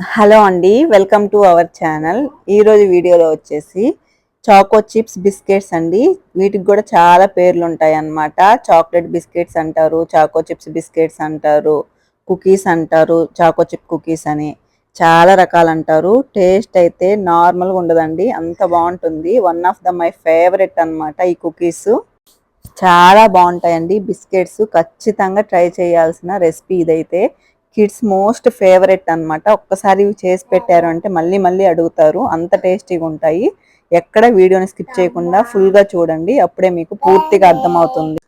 Hello అండి, welcome to our channel. ఈరోజు వీడియోలో వచ్చేసి చాకో చిప్స్ బిస్కెట్స్ అండి. వీటికి కూడా చాలా పేర్లు ఉంటాయి అన్నమాట. చాక్లెట్ బిస్కెట్స్ అంటారు, చాకో చిప్స్ బిస్కెట్స్ అంటారు, కుకీస్ అంటారు, చాకో చిప్ కుకీస్ అని చాలా రకాలు అంటారు. టేస్ట్ అయితే నార్మల్గా ఉండదండి, అంత బాగుంటుంది. One of the my favourite అన్నమాట ఈ కుకీస్. చాలా బాగుంటాయండి బిస్కెట్స్. ఖచ్చితంగా ట్రై చేయాల్సిన రెసిపీ ఇదైతే. కిడ్స్ మోస్ట్ ఫేవరెట్ అన్నమాట. ఒక్కసారి ఇవి చేసి పెట్టారు అంటే మళ్ళీ మళ్ళీ అడుగుతారు, అంత టేస్టీగా ఉంటాయి. ఎక్కడ వీడియోని స్కిప్ చేయకుండా ఫుల్గా చూడండి, అప్పుడే మీకు పూర్తిగా అర్థమవుతుంది.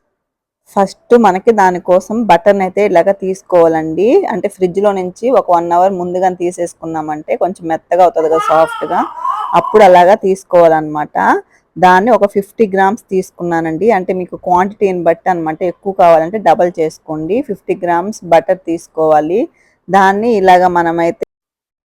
ఫస్ట్ మనకి దానికోసం బటర్ని అయితే ఇలాగ తీసుకోవాలండి. అంటే ఫ్రిడ్జ్లో నుంచి ఒక 1 అవర్ ముందుగా తీసేసుకున్నామంటే కొంచెం మెత్తగా అవుతుంది కదా, సాఫ్ట్గా. అప్పుడు అలాగా తీసుకోవాలన్నమాట. దాన్ని ఒక 50 గ్రామ్స్ తీసుకున్నానండి. అంటే మీకు క్వాంటిటీని బట్టి అనమాట. ఎక్కువ కావాలంటే డబల్ చేసుకోండి. 50 గ్రామ్స్ బటర్ తీసుకోవాలి. దాన్ని ఇలాగ మనమైతే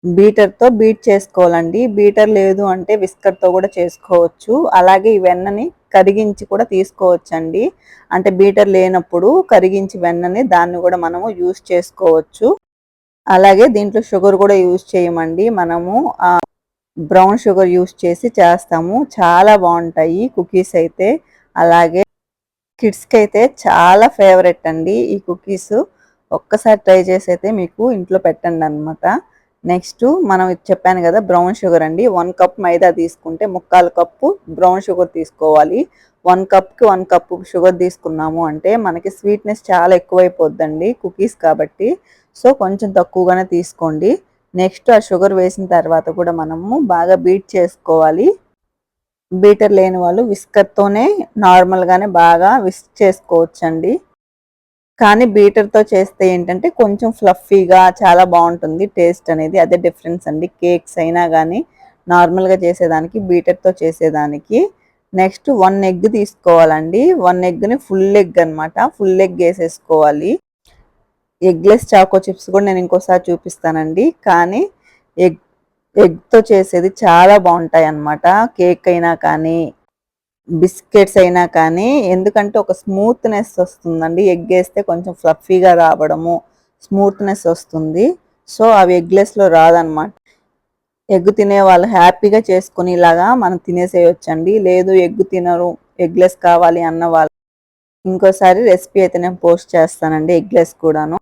బీటర్తో బీట్ చేసుకోవాలండి. బీటర్ లేదు అంటే విస్కర్తో కూడా చేసుకోవచ్చు. అలాగే ఈ వెన్నని కరిగించి కూడా తీసుకోవచ్చండి. అంటే బీటర్ లేనప్పుడు కరిగించి వెన్నని దాన్ని కూడా మనము యూస్ చేసుకోవచ్చు. అలాగే దీంట్లో షుగర్ కూడా యూస్ చేయమండి. మనము బ్రౌన్ షుగర్ యూస్ చేసి చేస్తాము. చాలా బాగుంటాయి కుకీస్ అయితే. అలాగే కిడ్స్కి అయితే చాలా ఫేవరెట్ అండి ఈ కుకీస్. ఒక్కసారి ట్రై చేసి అయితే మీకు ఇంట్లో పెట్టండి అనమాట. నెక్స్ట్ మనం చెప్పాను కదా, బ్రౌన్ షుగర్ అండి. 1 కప్ మైదా తీసుకుంటే 3/4 కప్పు బ్రౌన్ షుగర్ తీసుకోవాలి. 1 కప్కి 1 కప్పు షుగర్ తీసుకున్నాము అంటే మనకి స్వీట్నెస్ చాలా ఎక్కువైపోద్దండి కుకీస్ కాబట్టి. సో కొంచెం తక్కువగానే తీసుకోండి. నెక్స్ట్ ఆ షుగర్ వేసిన తర్వాత కూడా మనము బాగా బీట్ చేసుకోవాలి. బీటర్ లేని వాళ్ళు విస్కర్తోనే నార్మల్గానే బాగా విస్క్ చేసుకోవచ్చండి. కానీ బీటర్తో చేస్తే ఏంటంటే కొంచెం ఫ్లఫీగా చాలా బాగుంటుంది టేస్ట్ అనేది. అదే డిఫరెన్స్ అండి, కేక్స్ అయినా కానీ నార్మల్గా చేసేదానికి బీటర్తో చేసేదానికి. నెక్స్ట్ 1 ఎగ్ తీసుకోవాలండి. 1 ఎగ్ని ఫుల్ ఎగ్ అనమాట. ఫుల్ ఎగ్ వేసేసుకోవాలి. ఎగ్లెస్ చాకో చిప్స్ కూడా నేను ఇంకోసారి చూపిస్తానండి. కానీ ఎగ్ ఎగ్తో చేసేది చాలా బాగుంటాయి అన్నమాట. కేక్ అయినా కానీ బిస్కెట్స్ అయినా కానీ. ఎందుకంటే ఒక స్మూత్నెస్ వస్తుందండి. ఎగ్ వేస్తే కొంచెం ఫ్లఫీగా రావడము, స్మూత్నెస్ వస్తుంది. సో అవి ఎగ్లెస్లో రాదనమాట. ఎగ్ తినే వాళ్ళు హ్యాపీగా చేసుకుని ఇలాగా మనం తినేసేయొచ్చండి. లేదు ఎగ్ తినరు, ఎగ్లెస్ కావాలి అన్న వాళ్ళు ఇంకోసారి రెసిపీ అయితే నేను పోస్ట్ చేస్తానండి, ఎగ్లెస్ కూడాను.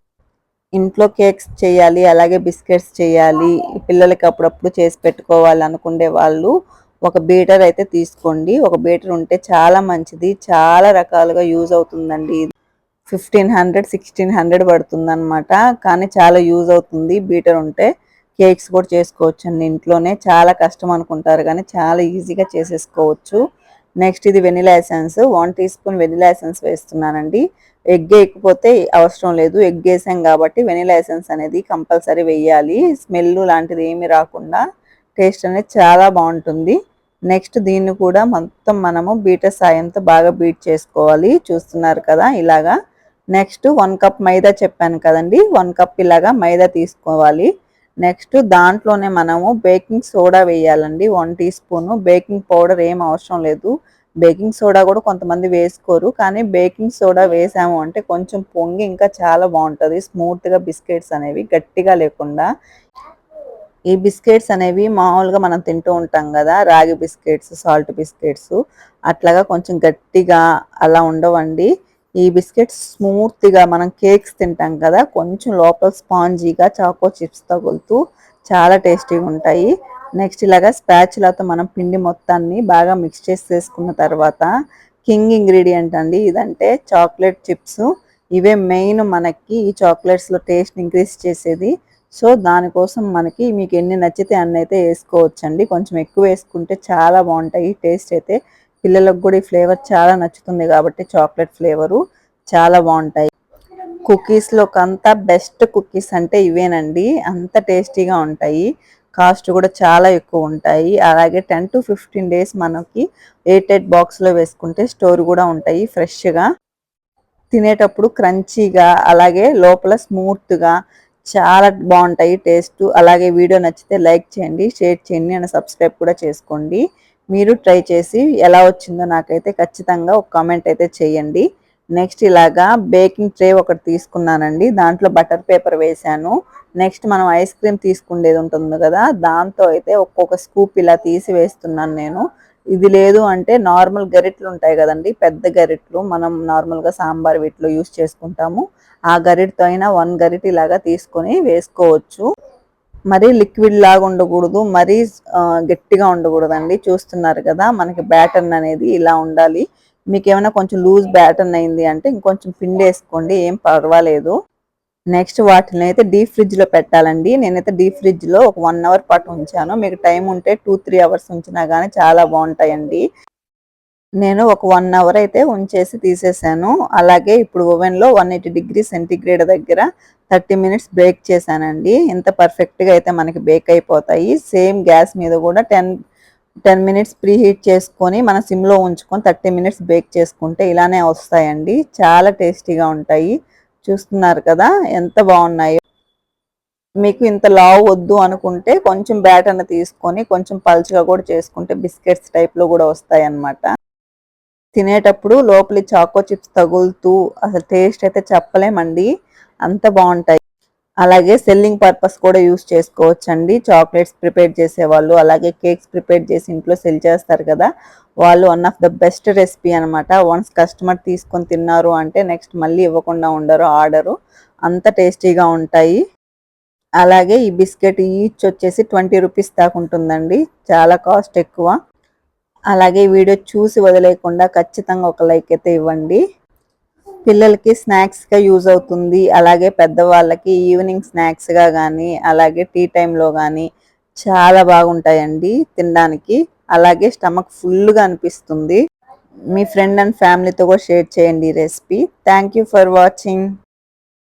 ఇంట్లో కేక్స్ చేయాలి, అలాగే బిస్కెట్స్ చేయాలి, పిల్లలకి అప్పుడప్పుడు చేసి పెట్టుకోవాలి అనుకునే వాళ్ళు ఒక బీటర్ అయితే తీసుకోండి. ఒక బీటర్ ఉంటే చాలా మంచిది. చాలా రకాలుగా యూజ్ అవుతుందండి. 1500-1600 పడుతుంది అనమాట. కానీ చాలా యూజ్ అవుతుంది బీటర్ ఉంటే. కేక్స్ కూడా చేసుకోవచ్చండి ఇంట్లోనే. చాలా కష్టం అనుకుంటారు కానీ చాలా ఈజీగా చేసేసుకోవచ్చు. నెక్స్ట్ ఇది vanilla essence. 1 teaspoon vanilla essence వేస్తున్నానండి. ఎగ్ వేయకపోతే అవసరం లేదు, ఎగ్ వేసాం కాబట్టి వెనిలా ఎసెన్స్ అనేది కంపల్సరీ వేయాలి. స్మెల్ లాంటిది ఏమి రాకుండా టేస్ట్ అనేది చాలా బాగుంటుంది. నెక్స్ట్ దీన్ని కూడా మొత్తం మనము బీటర్ సాయంతో బాగా బీట్ చేసుకోవాలి. చూస్తున్నారు కదా ఇలాగా. నెక్స్ట్ 1 కప్ మైదా చెప్పాను కదండి, 1 కప్ ఇలాగా మైదా తీసుకోవాలి. నెక్స్ట్ దాంట్లోనే మనము బేకింగ్ సోడా వేయాలండి. 1 టీ స్పూన్. బేకింగ్ పౌడర్ ఏం అవసరం లేదు. బేకింగ్ సోడా కూడా కొంతమంది వేసుకోరు, కానీ బేకింగ్ సోడా వేసాము అంటే కొంచెం పొంగి ఇంకా చాలా బాగుంటుంది. స్మూత్గా బిస్కెట్స్ అనేవి గట్టిగా లేకుండా. ఈ బిస్కెట్స్ అనేవి మామూలుగా మనం తింటూ ఉంటాం కదా, రాగి బిస్కెట్స్, సాల్ట్ బిస్కెట్స్, అట్లాగా కొంచెం గట్టిగా అలా ఉండవండి. ఈ బిస్కెట్స్ స్మూత్గా మనం కేక్స్ తింటాం కదా, కొంచెం లోపల స్పాంజీగా చాకో చిప్స్ తగులుతూ చాలా టేస్టీగా ఉంటాయి. నెక్స్ట్ ఇలాగా స్పాచులాతో మనం పిండి మొత్తాన్ని బాగా మిక్స్ చేసేసుకున్న తర్వాత కింగ్ ఇంగ్రీడియంట్ అండి ఇదంటే చాక్లెట్ చిప్స్. ఇవే మెయిన్ మనకి ఈ చాక్లెట్స్లో టేస్ట్ ఇంక్రీజ్ చేసేది. సో దానికోసం మనకి మీకు ఎన్ని నచ్చితే అన్ని అయితే వేసుకోవచ్చండి. కొంచెం ఎక్కువ వేసుకుంటే చాలా బాగుంటాయి టేస్ట్ అయితే. పిల్లలకు కూడా ఈ ఫ్లేవర్ చాలా నచ్చుతుంది కాబట్టి చాక్లెట్ ఫ్లేవరు చాలా బాగుంటాయి. కుకీస్లో అంతా బెస్ట్ కుకీస్ అంటే ఇవేనండి. అంత టేస్టీగా ఉంటాయి. కాస్ట్ కూడా చాలా ఎక్కువ ఉంటాయి. అలాగే 10 to 15 డేస్ మనకి ఎయిర్ టైట్ బాక్స్లో వేసుకుంటే స్టోర్ కూడా ఉంటాయి ఫ్రెష్గా. తినేటప్పుడు క్రంచీగా, అలాగే లోపల స్మూత్గా చాలా బాగుంటాయి టేస్ట్. అలాగే వీడియో నచ్చితే లైక్ చేయండి, షేర్ చేయండి అండ్ సబ్స్క్రైబ్ కూడా చేసుకోండి. మీరు ట్రై చేసి ఎలా వచ్చిందో నాకైతే ఖచ్చితంగా ఒక కామెంట్ అయితే చేయండి. నెక్స్ట్ ఇలాగా బేకింగ్ ట్రే ఒకటి తీసుకున్నానండి. దాంట్లో బటర్ పేపర్ వేశాను. నెక్స్ట్ మనం ఐస్ క్రీమ్ తీసుకునేది ఉంటుంది కదా, దాంతో అయితే ఒక్కొక్క స్కూప్ ఇలా తీసి వేస్తున్నాను నేను. ఇది లేదు అంటే నార్మల్ గరిట్లు ఉంటాయి కదండి, పెద్ద గరిట్లు మనం నార్మల్గా సాంబార్ వీటిలో యూస్ చేసుకుంటాము. ఆ గరిటతో అయినా 1 గరిట ఇలాగా తీసుకొని వేసుకోవచ్చు. మరీ లిక్విడ్ లాగా ఉండకూడదు, మరీ గట్టిగా ఉండకూడదండి. చూస్తున్నారు కదా మనకి బ్యాటర్న్ అనేది ఇలా ఉండాలి. మీకు ఏమైనా కొంచెం లూజ్ బ్యాటర్న్ అయింది అంటే ఇంకొంచెం పిండి వేసుకోండి, ఏం పర్వాలేదు. నెక్స్ట్ వాటిని అయితే డీప్ ఫ్రిడ్జ్ లో పెట్టాలండి. నేనైతే డీప్ ఫ్రిడ్జ్ లో ఒక 1 అవర్ పాటు ఉంచాను. మీకు టైం ఉంటే 2-3 అవర్స్ ఉంచినా కానీ చాలా బాగుంటాయండి. నేను ఒక 1 అవర్ అయితే ఉంచేసి తీసేసాను. అలాగే ఇప్పుడు ఓవెన్ లో 180°C దగ్గర 30 మినిట్స్ బేక్ చేశానండి. ఇంత పర్ఫెక్ట్ గా అయితే మనకి బేక్ అయిపోతాయి. సేమ్ గ్యాస్ మీద కూడా 10 మినిట్స్ ప్రీ హీట్ చేసుకొని మన సిమ్ లో ఉంచుకొని 30 మినిట్స్ బేక్ చేసుకుంటే ఇలానే వస్తాయండి. చాలా టేస్టీగా ఉంటాయి. చూస్తున్నారు కదా ఎంత బాగున్నాయో. మీకు ఇంత లావు వద్దు అనుకుంటే కొంచెం బ్యాటర్ని తీసుకొని కొంచెం పల్చగా కూడా చేసుకుంటే బిస్కెట్స్ టైప్ లో కూడా వస్తాయి అన్నమాట. తినేటప్పుడు లోపలి చాకో చిప్స్ తగులుతూ అసలు టేస్ట్ అయితే చెప్పలేమండి, అంత బాగుంటాయి. అలాగే సెల్లింగ్ పర్పస్ కూడా యూస్ చేసుకోవచ్చండి. చాక్లెట్స్ ప్రిపేర్ చేసేవాళ్ళు, అలాగే కేక్స్ ప్రిపేర్ చేసి ఇంట్లో సెల్ చేస్తారు కదా, వాళ్ళు one of the best recipe అనమాట. వన్స్ కస్టమర్ తీసుకొని తిన్నారు అంటే నెక్స్ట్ మళ్ళీ ఇవ్వకుండా ఉండరు ఆర్డరు, అంత టేస్టీగా ఉంటాయి. అలాగే ఈ బిస్కెట్ ఈచ్ వచ్చేసి 20 రూపీస్ దాకా ఉంటుందండి, చాలా కాస్ట్ ఎక్కువ. అలాగే వీడియో చూసి వదిలేయకుండా ఖచ్చితంగా ఒక లైక్ అయితే ఇవ్వండి. పిల్లలకి స్నాక్స్గా యూజ్ అవుతుంది, అలాగే పెద్దవాళ్ళకి ఈవినింగ్ స్నాక్స్గా కానీ అలాగే టీ టైంలో కానీ చాలా బాగుంటాయండి తినడానికి. అలాగే స్టమక్ ఫుల్గా అనిపిస్తుంది. మీ ఫ్రెండ్ అండ్ ఫ్యామిలీతో కూడా షేర్ చేయండి ఈ recipe. Thank you for watching.